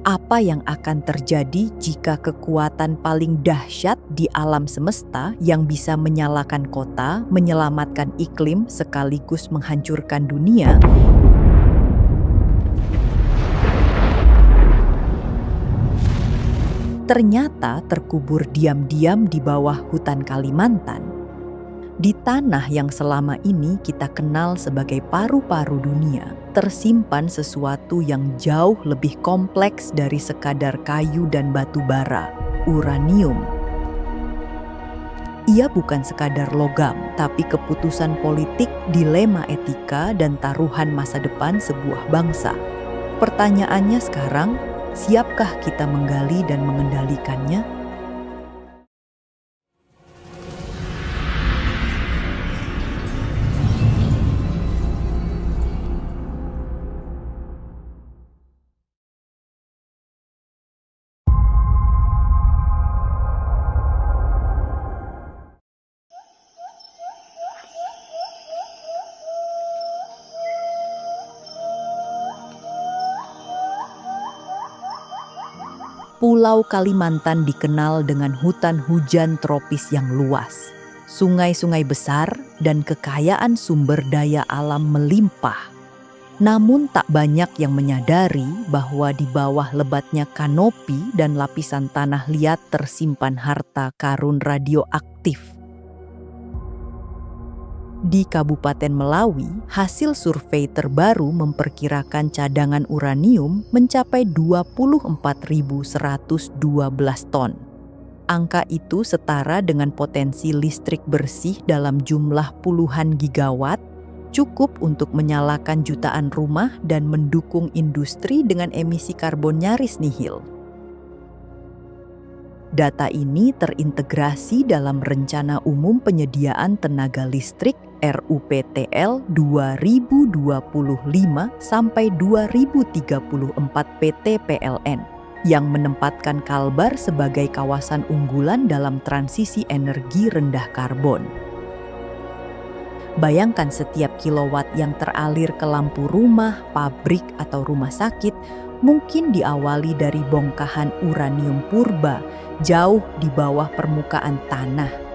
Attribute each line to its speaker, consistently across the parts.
Speaker 1: Apa yang akan terjadi jika kekuatan paling dahsyat di alam semesta yang bisa menyalakan kota, menyelamatkan iklim, sekaligus menghancurkan dunia, ternyata terkubur diam-diam di bawah hutan Kalimantan? Di tanah yang selama ini kita kenal sebagai paru-paru dunia, tersimpan sesuatu yang jauh lebih kompleks dari sekadar kayu dan batu bara, uranium. Ia bukan sekadar logam, tapi keputusan politik, dilema etika, dan taruhan masa depan sebuah bangsa. Pertanyaannya sekarang, siapkah kita menggali dan mengendalikannya? Pulau Kalimantan dikenal dengan hutan hujan tropis yang luas, sungai-sungai besar, dan kekayaan sumber daya alam melimpah. Namun tak banyak yang menyadari bahwa di bawah lebatnya kanopi dan lapisan tanah liat tersimpan harta karun radioaktif. Di Kabupaten Melawi, hasil survei terbaru memperkirakan cadangan uranium mencapai 24.112 ton. Angka itu setara dengan potensi listrik bersih dalam jumlah puluhan gigawatt, cukup untuk menyalakan jutaan rumah dan mendukung industri dengan emisi karbon nyaris nihil. Data ini terintegrasi dalam Rencana Umum Penyediaan Tenaga Listrik RUPTL 2025 sampai 2034 PT PLN yang menempatkan Kalbar sebagai kawasan unggulan dalam transisi energi rendah karbon. Bayangkan setiap kilowatt yang teralir ke lampu rumah, pabrik, atau rumah sakit mungkin diawali dari bongkahan uranium purba jauh di bawah permukaan tanah.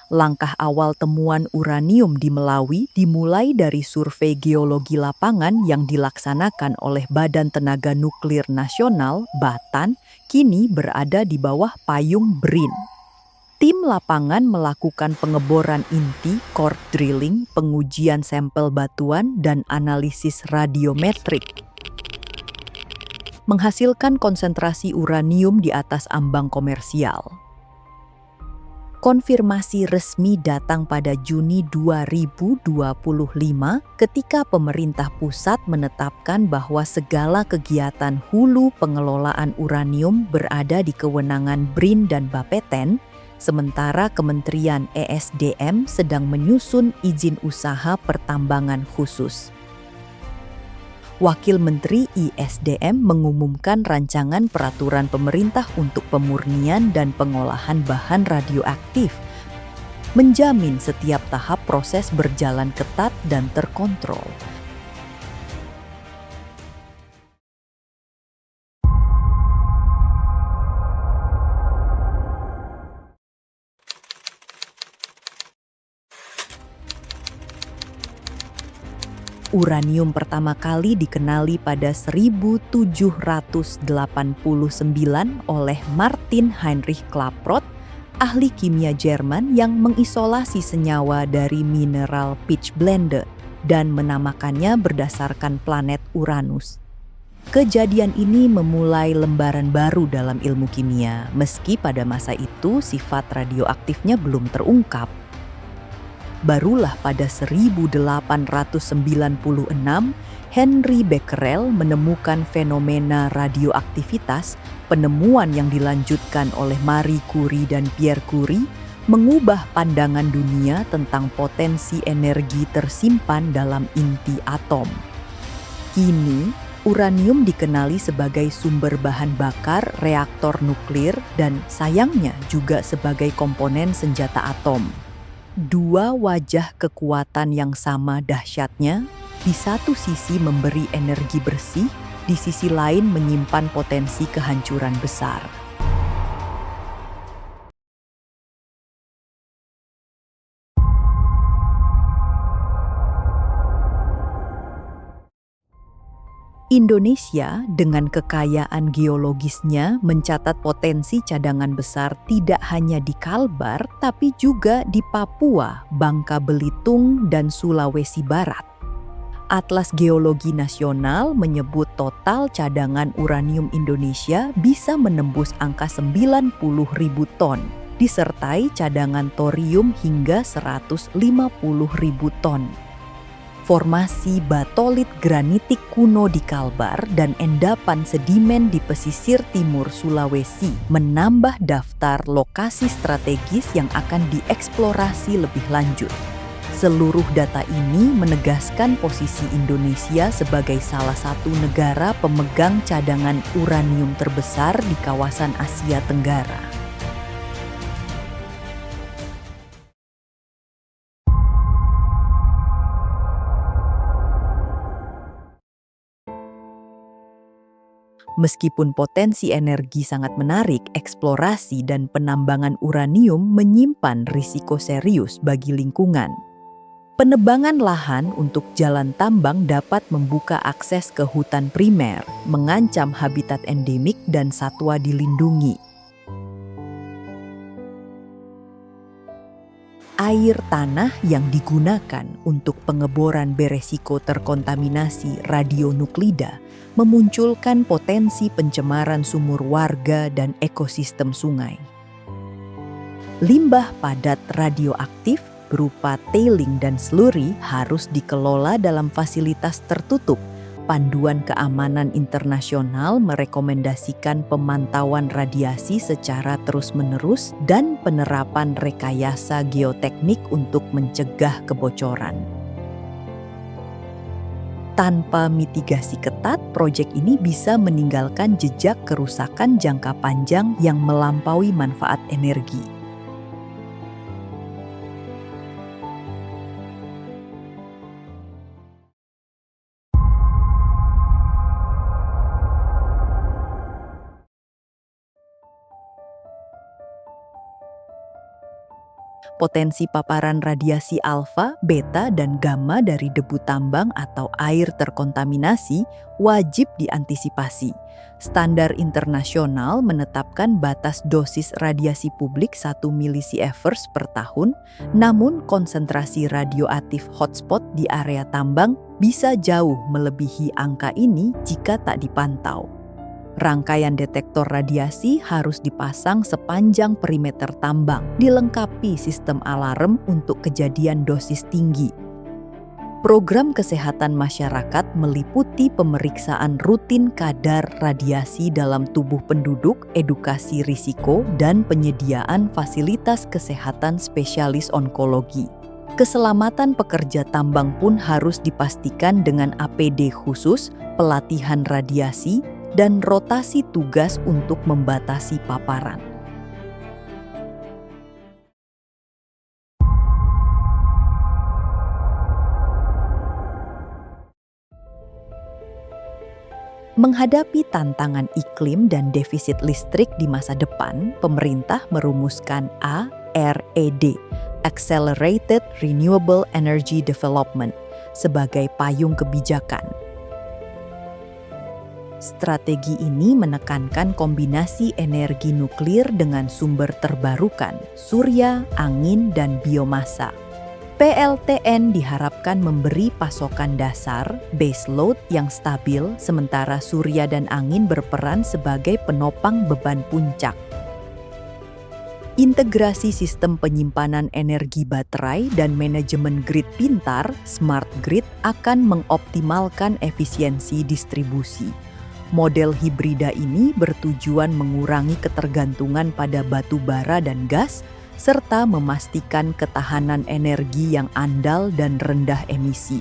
Speaker 1: Langkah awal temuan uranium di Melawi dimulai dari survei geologi lapangan yang dilaksanakan oleh Badan Tenaga Nuklir Nasional (Batan), kini berada di bawah payung BRIN. Tim lapangan melakukan pengeboran inti, core drilling, pengujian sampel batuan, dan analisis radiometrik, menghasilkan konsentrasi uranium di atas ambang komersial. Konfirmasi resmi datang pada Juni 2025 ketika pemerintah pusat menetapkan bahwa segala kegiatan hulu pengelolaan uranium berada di kewenangan BRIN dan Bapeten, sementara Kementerian ESDM sedang menyusun izin usaha pertambangan khusus. Wakil Menteri ISDM mengumumkan rancangan peraturan pemerintah untuk pemurnian dan pengolahan bahan radioaktif, menjamin setiap tahap proses berjalan ketat dan terkontrol. Uranium pertama kali dikenali pada 1789 oleh Martin Heinrich Klaproth, ahli kimia Jerman yang mengisolasi senyawa dari mineral pitchblende dan menamakannya berdasarkan planet Uranus. Kejadian ini memulai lembaran baru dalam ilmu kimia, meski pada masa itu sifat radioaktifnya belum terungkap. Barulah pada 1896, Henry Becquerel menemukan fenomena radioaktivitas, penemuan yang dilanjutkan oleh Marie Curie dan Pierre Curie, mengubah pandangan dunia tentang potensi energi tersimpan dalam inti atom. Kini, uranium dikenali sebagai sumber bahan bakar reaktor nuklir dan sayangnya juga sebagai komponen senjata atom. Dua wajah kekuatan yang sama dahsyatnya, di satu sisi memberi energi bersih, di sisi lain menyimpan potensi kehancuran besar. Indonesia dengan kekayaan geologisnya mencatat potensi cadangan besar tidak hanya di Kalbar tapi juga di Papua, Bangka Belitung, dan Sulawesi Barat. Atlas Geologi Nasional menyebut total cadangan uranium Indonesia bisa menembus angka 90.000 ton, disertai cadangan thorium hingga 150.000 ton. Formasi batolit granitik kuno di Kalbar dan endapan sedimen di pesisir timur Sulawesi menambah daftar lokasi strategis yang akan dieksplorasi lebih lanjut. Seluruh data ini menegaskan posisi Indonesia sebagai salah satu negara pemegang cadangan uranium terbesar di kawasan Asia Tenggara. Meskipun potensi energi sangat menarik, eksplorasi dan penambangan uranium menyimpan risiko serius bagi lingkungan. Penebangan lahan untuk jalan tambang dapat membuka akses ke hutan primer, mengancam habitat endemik dan satwa dilindungi. Air tanah yang digunakan untuk pengeboran beresiko terkontaminasi radionuklida memunculkan potensi pencemaran sumur warga dan ekosistem sungai. Limbah padat radioaktif berupa tailing dan slurry harus dikelola dalam fasilitas tertutup. Panduan Keamanan Internasional merekomendasikan pemantauan radiasi secara terus-menerus dan penerapan rekayasa geoteknik untuk mencegah kebocoran. Tanpa mitigasi ketat, proyek ini bisa meninggalkan jejak kerusakan jangka panjang yang melampaui manfaat energi. Potensi paparan radiasi alfa, beta, dan gamma dari debu tambang atau air terkontaminasi wajib diantisipasi. Standar internasional menetapkan batas dosis radiasi publik 1 milisievert per tahun, namun konsentrasi radioaktif hotspot di area tambang bisa jauh melebihi angka ini jika tak dipantau. Rangkaian detektor radiasi harus dipasang sepanjang perimeter tambang, dilengkapi sistem alarm untuk kejadian dosis tinggi. Program kesehatan masyarakat meliputi pemeriksaan rutin kadar radiasi dalam tubuh penduduk, edukasi risiko, dan penyediaan fasilitas kesehatan spesialis onkologi. Keselamatan pekerja tambang pun harus dipastikan dengan APD khusus, pelatihan radiasi, dan rotasi tugas untuk membatasi paparan. Menghadapi tantangan iklim dan defisit listrik di masa depan, pemerintah merumuskan ARED, Accelerated Renewable Energy Development, sebagai payung kebijakan. Strategi ini menekankan kombinasi energi nuklir dengan sumber terbarukan, surya, angin, dan biomasa. PLTN diharapkan memberi pasokan dasar, base load yang stabil, sementara surya dan angin berperan sebagai penopang beban puncak. Integrasi sistem penyimpanan energi baterai dan manajemen grid pintar, smart grid, akan mengoptimalkan efisiensi distribusi. Model hibrida ini bertujuan mengurangi ketergantungan pada batu bara dan gas, serta memastikan ketahanan energi yang andal dan rendah emisi.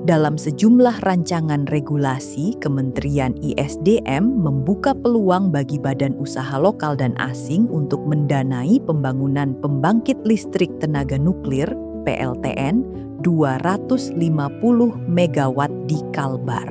Speaker 1: Dalam sejumlah rancangan regulasi, Kementerian ISDM membuka peluang bagi badan usaha lokal dan asing untuk mendanai pembangunan pembangkit listrik tenaga nuklir (PLTN) 250 MW di Kalbar.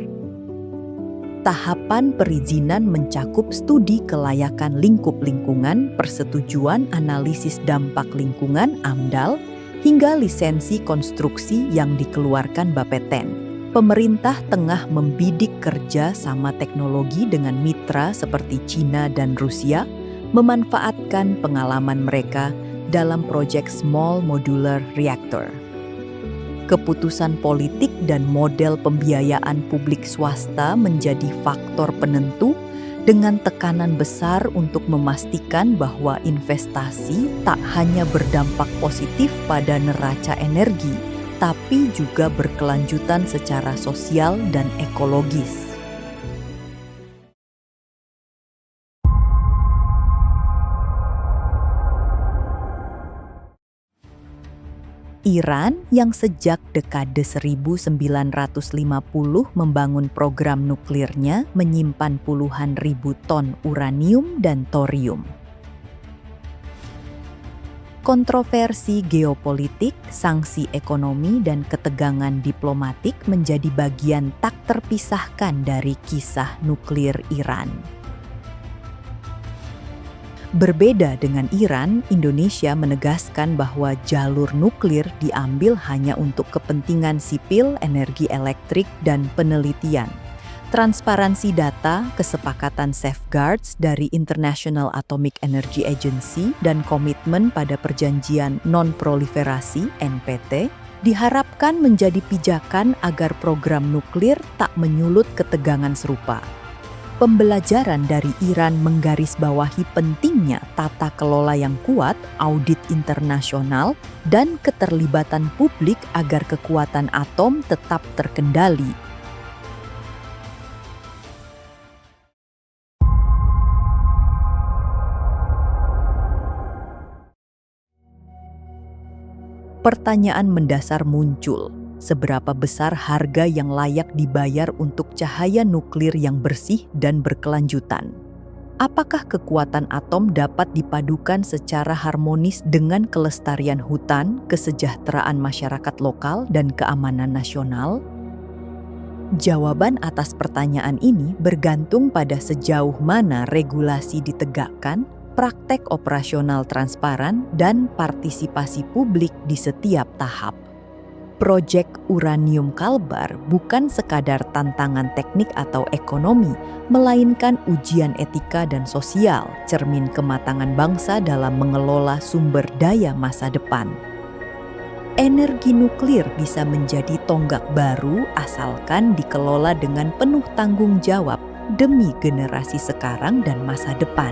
Speaker 1: Tahapan perizinan mencakup studi kelayakan lingkup lingkungan, persetujuan analisis dampak lingkungan (AMDAL), hingga lisensi konstruksi yang dikeluarkan Bapeten. Pemerintah tengah membidik kerja sama teknologi dengan mitra seperti Cina dan Rusia, memanfaatkan pengalaman mereka dalam proyek Small Modular Reactor. Keputusan politik dan model pembiayaan publik swasta menjadi faktor penentu, dengan tekanan besar untuk memastikan bahwa investasi tak hanya berdampak positif pada neraca energi, tapi juga berkelanjutan secara sosial dan ekologis. Iran yang sejak dekade 1950 membangun program nuklirnya menyimpan puluhan ribu ton uranium dan thorium. Kontroversi geopolitik, sanksi ekonomi, dan ketegangan diplomatik menjadi bagian tak terpisahkan dari kisah nuklir Iran. Berbeda dengan Iran, Indonesia menegaskan bahwa jalur nuklir diambil hanya untuk kepentingan sipil, energi elektrik, dan penelitian. Transparansi data, kesepakatan safeguards dari International Atomic Energy Agency, dan komitmen pada Perjanjian Non-Proliferasi (NPT) diharapkan menjadi pijakan agar program nuklir tak menyulut ketegangan serupa. Pembelajaran dari Iran menggarisbawahi pentingnya tata kelola yang kuat, audit internasional, dan keterlibatan publik agar kekuatan atom tetap terkendali. Pertanyaan mendasar muncul. Seberapa besar harga yang layak dibayar untuk cahaya nuklir yang bersih dan berkelanjutan? Apakah kekuatan atom dapat dipadukan secara harmonis dengan kelestarian hutan, kesejahteraan masyarakat lokal, dan keamanan nasional? Jawaban atas pertanyaan ini bergantung pada sejauh mana regulasi ditegakkan, praktek operasional transparan, dan partisipasi publik di setiap tahap. Proyek Uranium Kalbar bukan sekadar tantangan teknik atau ekonomi, melainkan ujian etika dan sosial, cermin kematangan bangsa dalam mengelola sumber daya masa depan. Energi nuklir bisa menjadi tonggak baru asalkan dikelola dengan penuh tanggung jawab demi generasi sekarang dan masa depan.